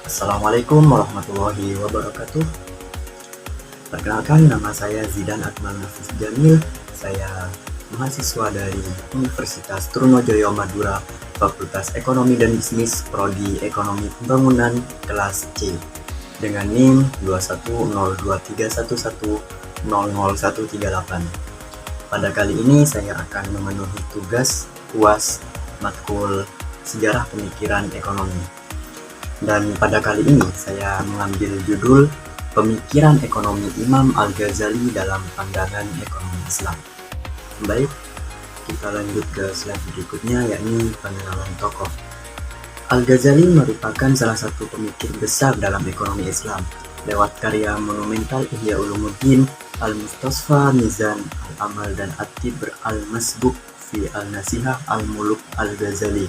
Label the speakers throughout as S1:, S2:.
S1: Assalamualaikum warahmatullahi wabarakatuh. Perkenalkan, nama saya Zidan Akmal Nafis Jamil. Saya mahasiswa dari Universitas Trunojoyo Madura, Fakultas Ekonomi dan Bisnis, Prodi Ekonomi Pembangunan, kelas C, dengan NIM 2102311000138. Pada kali ini saya akan memenuhi tugas UAS matkul Sejarah Pemikiran Ekonomi. Dan pada kali ini saya mengambil judul Pemikiran Ekonomi Imam Al-Ghazali dalam Pandangan Ekonomi Islam. Baik, kita lanjut ke slide berikutnya, yakni pengenalan tokoh. Al-Ghazali merupakan salah satu pemikir besar dalam ekonomi Islam lewat karya monumental Ihya Ulumuddin, Al-Mustasfa Mizan Al-Amal dan At-Tibr Al-Masbuk fi Al-Nasihah Al-Muluk Al-Ghazali,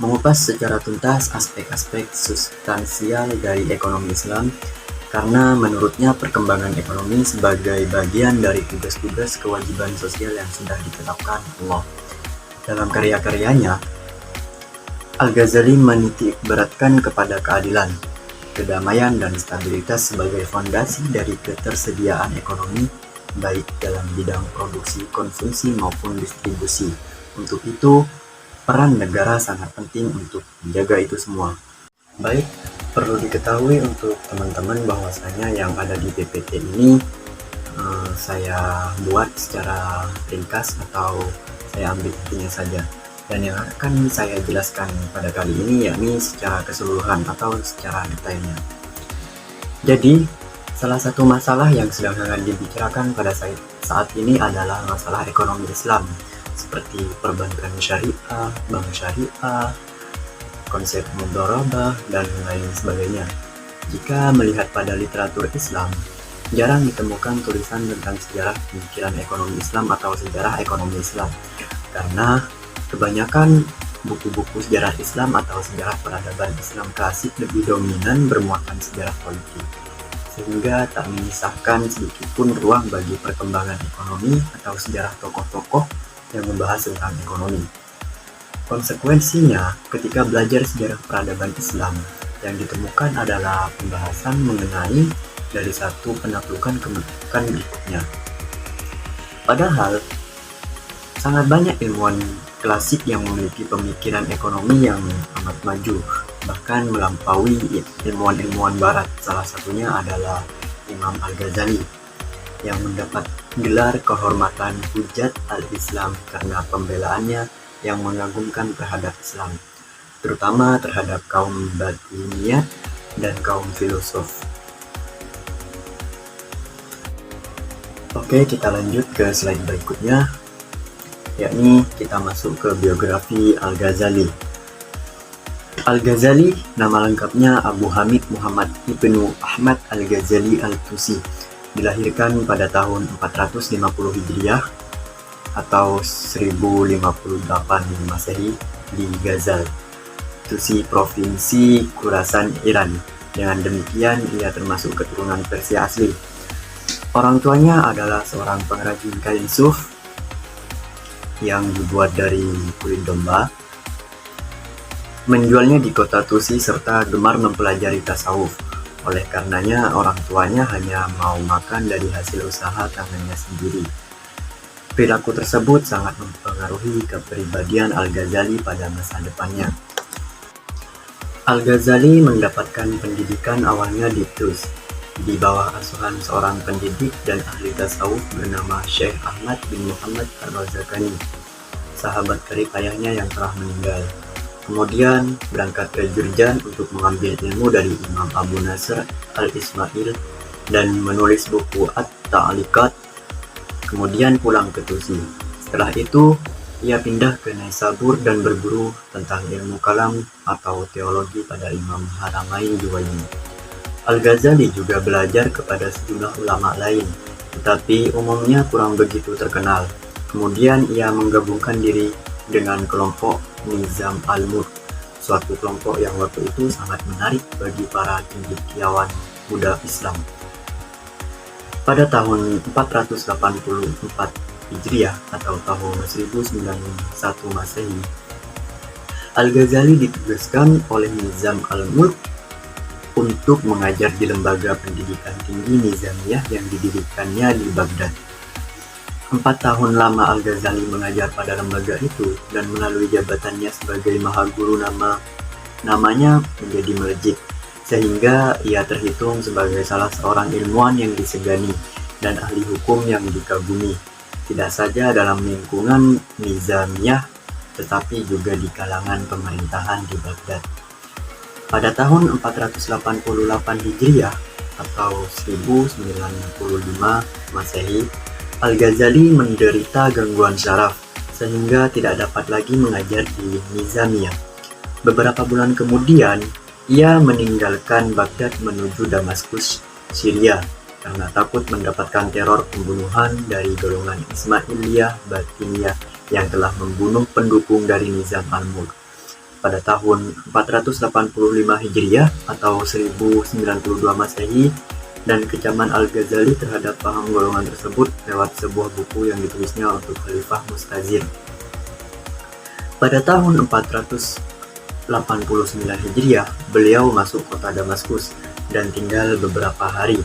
S1: mengupas secara tuntas aspek-aspek substansial dari ekonomi Islam, karena menurutnya perkembangan ekonomi sebagai bagian dari tugas-tugas kewajiban sosial yang sudah ditetapkan Allah. Dalam karya-karyanya, Al-Ghazali menitik beratkan kepada keadilan, kedamaian, dan stabilitas sebagai fondasi dari ketersediaan ekonomi, baik dalam bidang produksi, konsumsi, maupun distribusi. Untuk itu, peran negara sangat penting untuk menjaga itu semua. Baik, perlu diketahui untuk teman-teman bahwasanya yang ada di PPT ini saya buat secara ringkas atau saya ambil intinya saja. Dan yang akan saya jelaskan pada kali ini yakni secara keseluruhan atau secara detailnya. Jadi, salah satu masalah yang sedang dibicarakan pada saat ini adalah masalah ekonomi Islam, seperti perbankan syariah, bank syariah, konsep mudharabah, dan lain sebagainya. Jika melihat pada literatur Islam, jarang ditemukan tulisan tentang sejarah pemikiran ekonomi Islam atau sejarah ekonomi Islam, karena kebanyakan buku-buku sejarah Islam atau sejarah peradaban Islam klasik lebih dominan bermuatan sejarah politik, sehingga tak menyisakan sedikitpun ruang bagi perkembangan ekonomi atau sejarah tokoh-tokoh yang membahas tentang ekonomi. Konsekuensinya, ketika belajar sejarah peradaban Islam, yang ditemukan adalah pembahasan mengenai dari satu penaklukan ke penaklukan berikutnya. Padahal, sangat banyak ilmuwan klasik yang memiliki pemikiran ekonomi yang amat maju, bahkan melampaui ilmuwan-ilmuwan barat. Salah satunya adalah Imam Al-Ghazali, yang mendapat gelar kehormatan Hujjat al-Islam karena pembelaannya yang mengagumkan terhadap Islam, terutama terhadap kaum batiniyat dan kaum filosof. Oke, kita lanjut ke slide berikutnya, yakni kita masuk ke biografi Al-Ghazali. Al-Ghazali, nama lengkapnya Abu Hamid Muhammad Ibnu Ahmad Al-Ghazali Al-Tusi, dilahirkan pada tahun 450 Hijriah atau 1058 Masehi di Ghazal, Tusi, Provinsi Khurasan, Iran. Dengan demikian, ia termasuk keturunan Persia asli. Orang tuanya adalah seorang pengrajin kain suf yang dibuat dari kulit domba. Menjualnya di kota Tusi serta gemar mempelajari tasawuf. Oleh karenanya, orang tuanya hanya mau makan dari hasil usaha tangannya sendiri. Perilaku tersebut sangat mempengaruhi kepribadian Al-Ghazali pada masa depannya. Al-Ghazali mendapatkan pendidikan awalnya di Tus, di bawah asuhan seorang pendidik dan ahli tasawuf bernama Syekh Ahmad bin Muhammad Ar-Razakani, sahabat karib ayahnya yang telah meninggal. Kemudian berangkat ke Jurjan untuk mengambil ilmu dari Imam Abu Nasr al-Ismail dan menulis buku At-Ta'liqat, kemudian pulang ke Tusi. Setelah itu, ia pindah ke Naisabur dan berguru tentang ilmu kalam atau teologi pada Imam Haramain Juwaini. Al-Ghazali juga belajar kepada sejumlah ulama lain, tetapi umumnya kurang begitu terkenal. Kemudian ia menggabungkan diri dengan kelompok Nizam al-Mulk, suatu kelompok yang waktu itu sangat menarik bagi para cendekiawan muda Islam. Pada tahun 484 Hijriah atau tahun 1091 Masehi, Al-Ghazali ditugaskan oleh Nizam al-Mulk untuk mengajar di lembaga pendidikan tinggi Nizamiyah yang didirikannya di Baghdad. 4 tahun lama Al-Ghazali mengajar pada lembaga itu, dan melalui jabatannya sebagai Mahaguru namanya menjadi melejit, sehingga ia terhitung sebagai salah seorang ilmuwan yang disegani dan ahli hukum yang dikagumi, tidak saja dalam lingkungan Nizamiyah, tetapi juga di kalangan pemerintahan di Baghdad. Pada tahun 488 Hijriah atau 1095 Masehi, Al-Ghazali menderita gangguan syaraf sehingga tidak dapat lagi mengajar di Nizamiyah. Beberapa bulan kemudian, ia meninggalkan Baghdad menuju Damaskus, Syria, karena takut mendapatkan teror pembunuhan dari golongan Ismailiyah Batiniyah yang telah membunuh pendukung dari Nizam al-Mulk. Pada tahun 485 Hijriah atau 1092 Masehi, dan kecaman Al-Ghazali terhadap paham golongan tersebut lewat sebuah buku yang ditulisnya untuk Khalifah Mustazir. Pada tahun 489 Hijriah, beliau masuk kota Damaskus dan tinggal beberapa hari.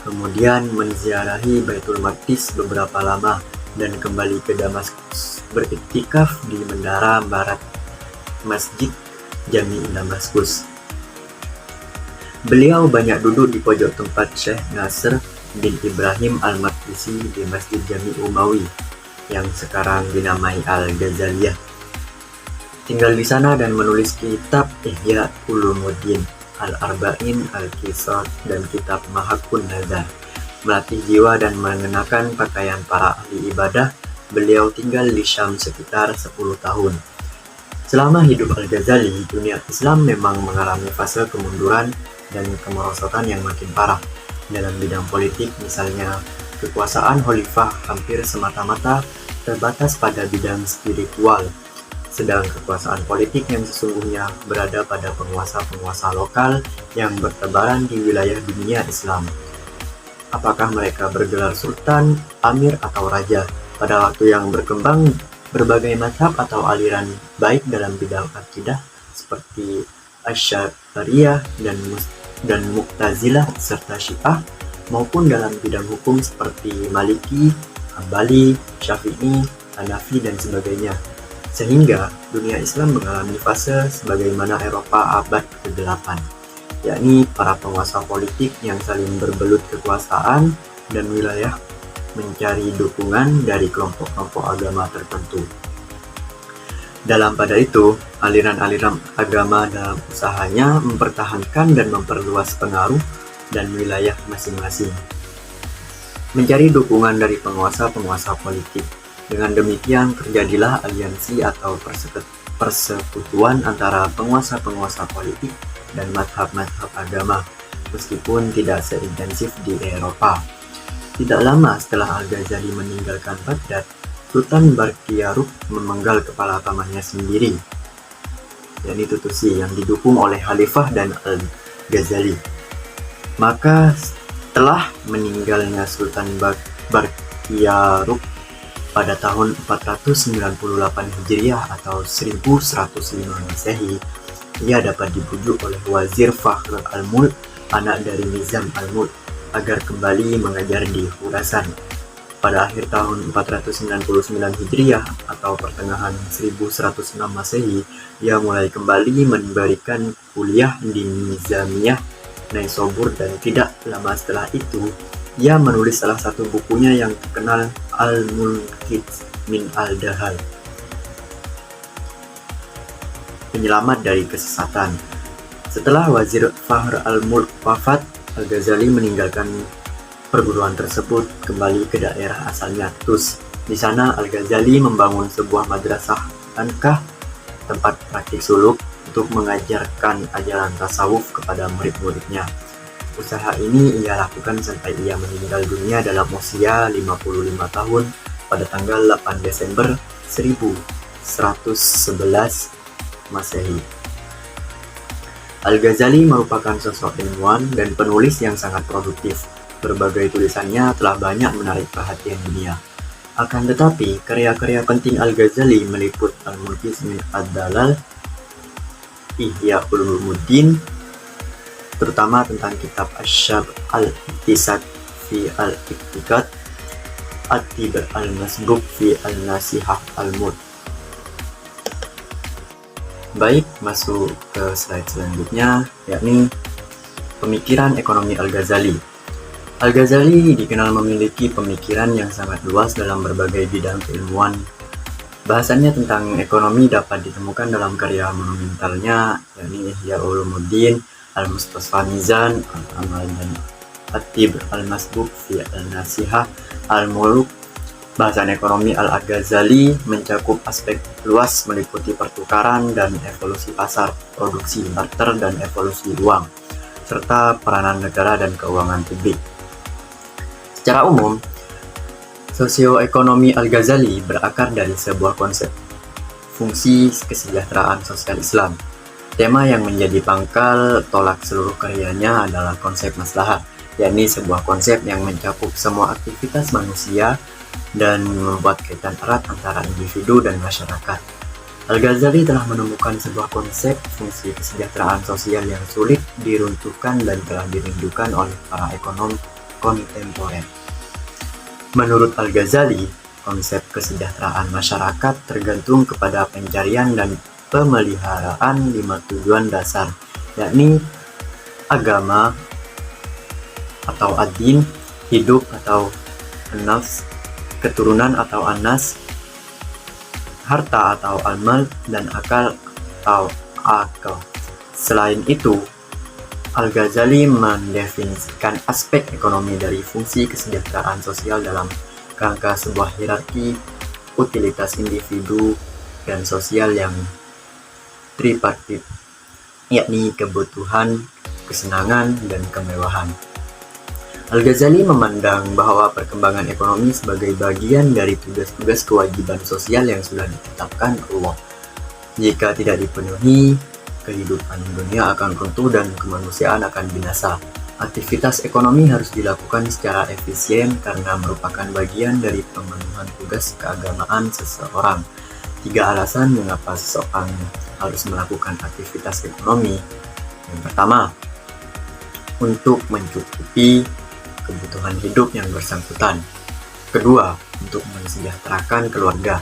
S1: Kemudian menziarahi Baitul Maqdis beberapa lama dan kembali ke Damaskus, beriktikaf di menara barat Masjid Jami Damaskus. Beliau banyak duduk di pojok tempat Syekh Nasr bin Ibrahim al-Maqdisi di Masjid Jami Umawi yang sekarang dinamai Al-Ghazaliyah. Tinggal di sana dan menulis kitab Ihya Ulumuddin, Al-Arba'in, Al-Qisas, dan kitab Mahakun Nazar. Melatih jiwa dan mengenakan pakaian para ahli ibadah, beliau tinggal di Syam sekitar 10 tahun. Selama hidup Al-Ghazali, dunia Islam memang mengalami fase kemunduran dan kemerosotan yang makin parah. Dalam bidang politik, misalnya, kekuasaan khalifah hampir semata-mata terbatas pada bidang spiritual, sedang kekuasaan politik yang sesungguhnya berada pada penguasa-penguasa lokal yang bertebaran di wilayah dunia Islam. Apakah mereka bergelar sultan, amir, atau raja? Pada waktu yang berkembang, berbagai mazhab atau aliran baik dalam bidang akidah seperti Asy'ariyah dan Mu'tazilah serta Syiah, maupun dalam bidang hukum seperti Maliki, Hambali, Syafi'i, Hanafi, dan sebagainya. Sehingga dunia Islam mengalami fase sebagaimana Eropa abad ke-8, yakni para penguasa politik yang saling berbelut kekuasaan dan wilayah mencari dukungan dari kelompok-kelompok agama tertentu. Dalam pada itu, aliran-aliran agama dalam usahanya mempertahankan dan memperluas pengaruh dan wilayah masing-masing, mencari dukungan dari penguasa-penguasa politik. Dengan demikian, terjadilah aliansi atau persekutuan antara penguasa-penguasa politik dan mazhab-mazhab agama, meskipun tidak seintensif di Eropa. Tidak lama setelah Al-Ghazali meninggalkan Baghdad, Sultan Barkiyaruk memenggal kepala pamannya sendiri, yakni Tutusi, yang didukung oleh Khalifah dan Al-Ghazali. Maka setelah meninggalnya Sultan Barkiyaruk pada tahun 498 Hijriah atau 1105 Masehi, ia dapat dibujuk oleh Wazir Fakhr al-Mulk, anak dari Nizam al-Mulk, agar kembali mengajar di Khurasan. Pada akhir tahun 499 Hijriah atau pertengahan 1106 Masehi, ia mulai kembali memberikan kuliah di Nizamiyah, Naisobur, dan tidak lama setelah itu, ia menulis salah satu bukunya yang terkenal, Al-Munqidh min Al-Dahal, penyelamat dari kesesatan. Setelah Wazir Fakhr al-Mulk wafat, Al-Ghazali meninggalkan perguruan tersebut kembali ke daerah asalnya, Tus. Di sana Al-Ghazali membangun sebuah madrasah Ankah, tempat praktik suluk, untuk mengajarkan ajaran tasawuf kepada murid-muridnya. Usaha ini ia lakukan sampai ia meninggal dunia dalam usia 55 tahun pada tanggal 8 Desember 1111 Masehi. Al-Ghazali merupakan sosok ilmuwan dan penulis yang sangat produktif. Berbagai tulisannya telah banyak menarik perhatian dunia. Akan tetapi, karya-karya penting Al-Ghazali meliput Al-Munqidh min Ad-Dalal, Ihya Ulumuddin, terutama tentang kitab Asyab al-Iktisad fi al-Iktikad, At-Tibr al-Masbuk fi al-Nasihah al-Mud. Baik, masuk ke slide selanjutnya, yakni pemikiran ekonomi Al-Ghazali. Al-Ghazali dikenal memiliki pemikiran yang sangat luas dalam berbagai bidang keilmuan. Bahasannya tentang ekonomi dapat ditemukan dalam karya monumentalnya, yakni Ihya Ulumuddin, Al-Mustafa Mizan, Al-Amal, dan At-Tibr al-Masbuk fi al-Nasihah al-Muluk. Bahasan ekonomi Al-Ghazali mencakup aspek luas meliputi pertukaran dan evolusi pasar, produksi, barter, dan evolusi uang, serta peranan negara dan keuangan publik. Secara umum, sosioekonomi Al-Ghazali berakar dari sebuah konsep fungsi kesejahteraan sosial Islam. Tema yang menjadi pangkal tolak seluruh karyanya adalah konsep maslahah, yakni sebuah konsep yang mencakup semua aktivitas manusia dan membuat kaitan erat antara individu dan masyarakat. Al-Ghazali telah menemukan sebuah konsep fungsi kesejahteraan sosial yang sulit diruntuhkan dan telah dirindukan oleh para ekonom kontemporer. Menurut Al-Ghazali, konsep kesejahteraan masyarakat tergantung kepada pencarian dan pemeliharaan 5 tujuan dasar, yakni agama atau ad-din, hidup atau an-nafs, keturunan atau an-nas, harta atau al-mal, dan akal atau akal. Selain itu, Al-Ghazali mendefinisikan aspek ekonomi dari fungsi kesejahteraan sosial dalam kerangka sebuah hierarki utilitas individu dan sosial yang tripartit, yakni kebutuhan, kesenangan, dan kemewahan. Al-Ghazali memandang bahwa perkembangan ekonomi sebagai bagian dari tugas-tugas kewajiban sosial yang sudah ditetapkan Allah. Jika tidak dipenuhi, kehidupan dunia akan runtuh dan kemanusiaan akan binasa. Aktivitas ekonomi harus dilakukan secara efisien karena merupakan bagian dari pemenuhan tugas keagamaan seseorang. 3 alasan mengapa seseorang harus melakukan aktivitas ekonomi. Yang pertama, untuk mencukupi kebutuhan hidup yang bersangkutan. Kedua, untuk mensejahterakan keluarga.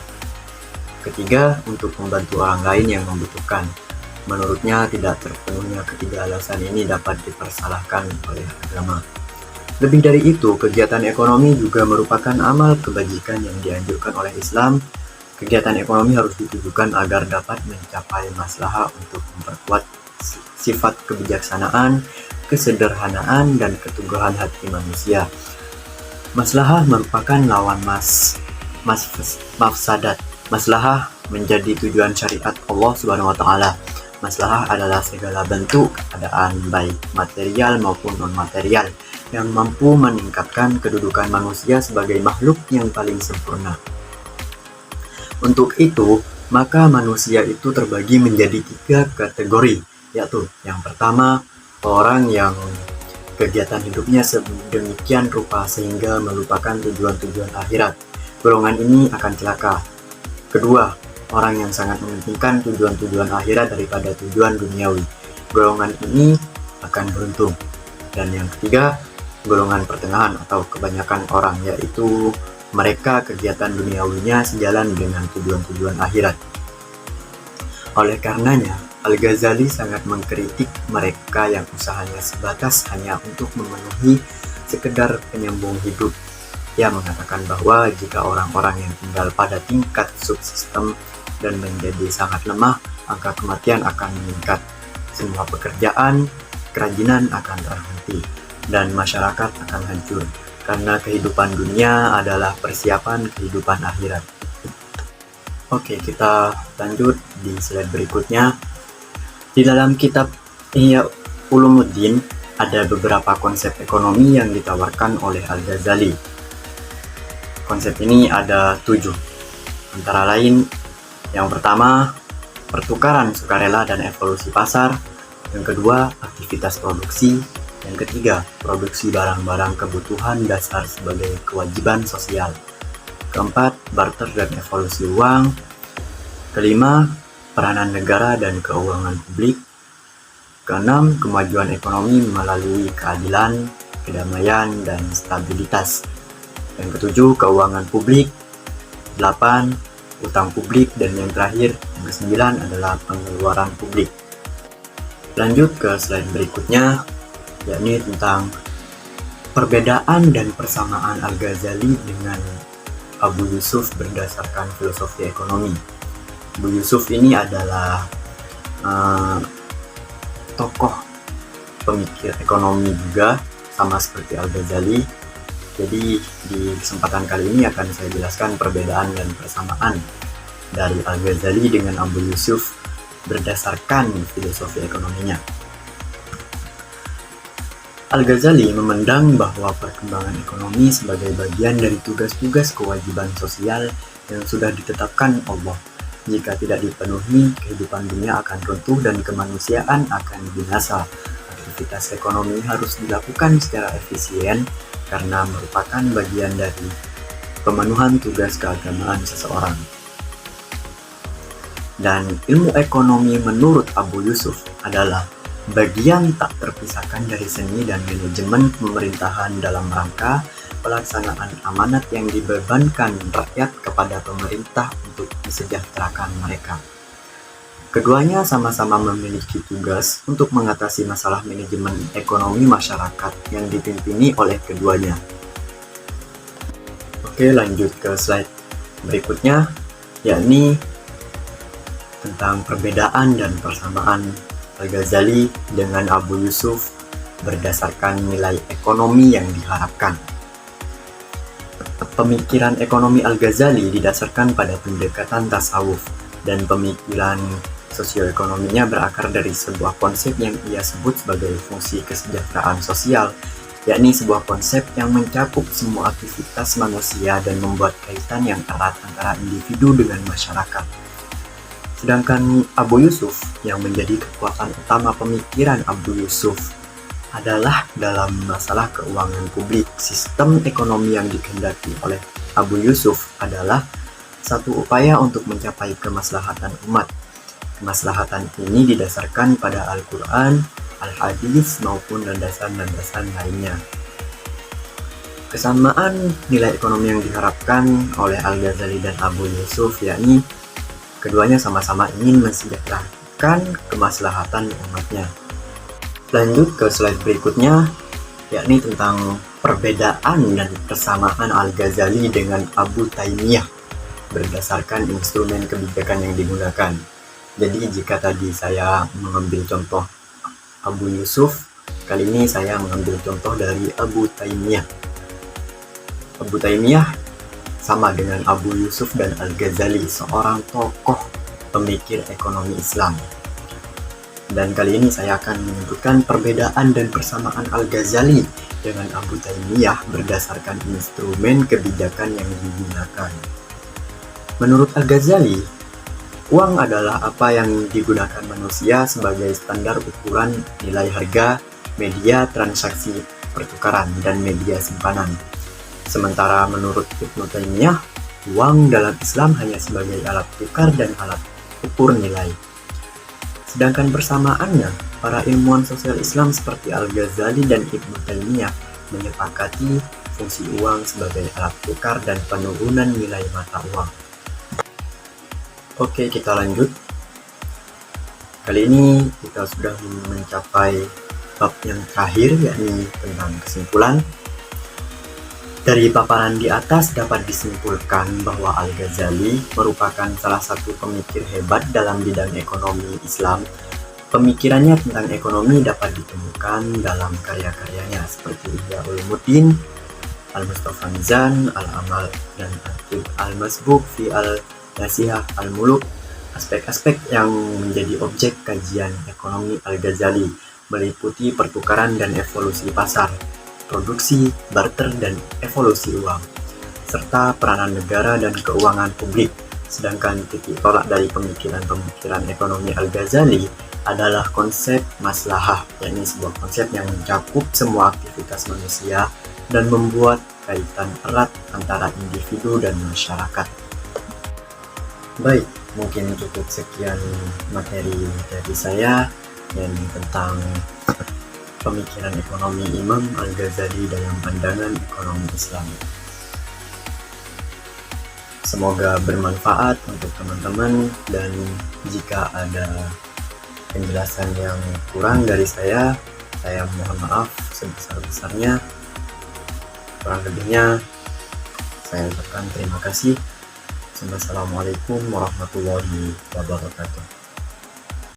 S1: Ketiga, untuk membantu orang lain yang membutuhkan. Menurutnya, tidak terpenuhnya ketiga alasan ini dapat dipersalahkan oleh agama. Lebih dari itu, kegiatan ekonomi juga merupakan amal kebajikan yang dianjurkan oleh Islam. Kegiatan ekonomi harus ditujukan agar dapat mencapai maslahah untuk memperkuat sifat kebijaksanaan, kesederhanaan, dan keteguhan hati manusia. Maslahah merupakan lawan mafsadat. Maslahah menjadi tujuan syariat Allah Subhanahu wa taala. Maslahah adalah segala bentuk keadaan baik material maupun non-material yang mampu meningkatkan kedudukan manusia sebagai makhluk yang paling sempurna. Untuk itu, maka manusia itu terbagi menjadi 3 kategori, yaitu yang pertama, orang yang kegiatan hidupnya sedemikian rupa sehingga melupakan tujuan-tujuan akhirat. Golongan ini akan celaka. Kedua, orang yang sangat mementingkan tujuan-tujuan akhirat daripada tujuan duniawi. Golongan ini akan beruntung. Dan yang ketiga, golongan pertengahan atau kebanyakan orang, yaitu mereka kegiatan duniawinya sejalan dengan tujuan-tujuan akhirat. Oleh karenanya, Al-Ghazali sangat mengkritik mereka yang usahanya sebatas hanya untuk memenuhi sekedar penyambung hidup. Ia mengatakan bahwa jika orang-orang yang tinggal pada tingkat subsistem dan menjadi sangat lemah, angka kematian akan meningkat. Semua pekerjaan, kerajinan akan terhenti, dan masyarakat akan hancur, karena kehidupan dunia adalah persiapan kehidupan akhirat. Oke, kita lanjut di slide berikutnya. Di dalam kitab Ihya Ulumuddin ada beberapa konsep ekonomi yang ditawarkan oleh Al-Ghazali. Konsep ini ada 7. Antara lain, yang pertama, pertukaran sukarela dan evolusi pasar. Yang kedua, aktivitas produksi. Yang ketiga, produksi barang-barang kebutuhan dasar sebagai kewajiban sosial. Keempat, barter dan evolusi uang. Kelima, peranan negara dan keuangan publik. Keenam, kemajuan ekonomi melalui keadilan, kedamaian, dan stabilitas. Yang ketujuh, keuangan publik. 8, utang publik. Dan yang terakhir, yang kesembilan adalah pengeluaran publik. Lanjut ke slide berikutnya, yakni tentang perbedaan dan persamaan Al-Ghazali dengan Abu Yusuf berdasarkan filosofi ekonomi. Abu Yusuf ini adalah tokoh pemikir ekonomi juga, sama seperti Al-Ghazali. Jadi di kesempatan kali ini akan saya jelaskan perbedaan dan persamaan dari Al-Ghazali dengan Abu Yusuf berdasarkan filosofi ekonominya. Al-Ghazali memandang bahwa perkembangan ekonomi sebagai bagian dari tugas-tugas kewajiban sosial yang sudah ditetapkan Allah. Jika tidak dipenuhi, kehidupan dunia akan runtuh dan kemanusiaan akan binasa. Aktivitas ekonomi harus dilakukan secara efisien karena merupakan bagian dari pemenuhan tugas keagamaan seseorang. Dan ilmu ekonomi menurut Abu Yusuf adalah bagian tak terpisahkan dari seni dan manajemen pemerintahan dalam rangka pelaksanaan amanat yang dibebankan rakyat kepada pemerintah untuk mesejahterakan mereka. Keduanya sama-sama memiliki tugas untuk mengatasi masalah manajemen ekonomi masyarakat yang dipimpini oleh keduanya. Oke, lanjut ke slide berikutnya, yakni tentang perbedaan dan persamaan Al-Ghazali dengan Abu Yusuf berdasarkan nilai ekonomi yang diharapkan. Pemikiran ekonomi Al-Ghazali didasarkan pada pendekatan tasawuf, dan pemikiran sosioekonominya berakar dari sebuah konsep yang ia sebut sebagai fungsi kesejahteraan sosial, yakni sebuah konsep yang mencakup semua aktivitas manusia dan membuat kaitan yang erat antara individu dengan masyarakat. Sedangkan Abu Yusuf, yang menjadi kekuatan utama pemikiran Abu Yusuf, adalah dalam masalah keuangan publik. Sistem ekonomi yang dikehendaki oleh Abu Yusuf adalah satu upaya untuk mencapai kemaslahatan umat. Kemaslahatan ini didasarkan pada Al-Quran, Al-Hadis, maupun landasan-landasan lainnya. Kesamaan nilai ekonomi yang diharapkan oleh Al-Ghazali dan Abu Yusuf, yakni keduanya sama-sama ingin mensejahterakan kemaslahatan umatnya. Lanjut ke slide berikutnya, yakni tentang perbedaan dan persamaan Al-Ghazali dengan Abu Taimiyah berdasarkan instrumen kebijakan yang digunakan. Jadi jika tadi saya mengambil contoh Abu Yusuf, kali ini saya mengambil contoh dari Abu Taimiyah. Abu Taimiyah sama dengan Abu Yusuf dan Al-Ghazali, seorang tokoh pemikir ekonomi Islam. Dan kali ini saya akan menyebutkan perbedaan dan persamaan Al-Ghazali dengan Abu Taimiyah berdasarkan instrumen kebijakan yang digunakan. Menurut Al-Ghazali, uang adalah apa yang digunakan manusia sebagai standar ukuran nilai harga, media transaksi pertukaran, dan media simpanan. Sementara menurut Ibnu Taimiyah, uang dalam Islam hanya sebagai alat tukar dan alat ukur nilai. Sedangkan persamaannya, para ilmuwan sosial Islam seperti Al-Ghazali dan Ibnu Taimiyah menyepakati fungsi uang sebagai alat tukar dan penurunan nilai mata uang. Oke, kita lanjut. Kali ini kita sudah mencapai bab yang terakhir, yakni tentang kesimpulan. Dari paparan di atas dapat disimpulkan bahwa Al-Ghazali merupakan salah satu pemikir hebat dalam bidang ekonomi Islam. Pemikirannya tentang ekonomi dapat ditemukan dalam karya-karyanya seperti Ihya Ulumuddin, Al-Mustafa Mizan, Al-Amal, dan Al-Masbuk fi Al-Nasihah Al-Muluk. Aspek-aspek yang menjadi objek kajian ekonomi Al-Ghazali meliputi pertukaran dan evolusi pasar, produksi, barter, dan evolusi uang, serta peranan negara dan keuangan publik. Sedangkan titik tolak dari pemikiran ekonomi Al-Ghazali adalah konsep maslahah, yakni sebuah konsep yang mencakup semua aktivitas manusia dan membuat kaitan erat antara individu dan masyarakat. Baik, mungkin cukup sekian materi dari saya. dan tentang pemikiran ekonomi Imam Al-Ghazali dalam pandangan ekonomi Islam. Semoga bermanfaat untuk teman-teman, dan jika ada penjelasan yang kurang dari saya mohon maaf sebesar-besarnya. Kurang lebihnya saya ucapkan terima kasih. Wassalamualaikum warahmatullahi wabarakatuh.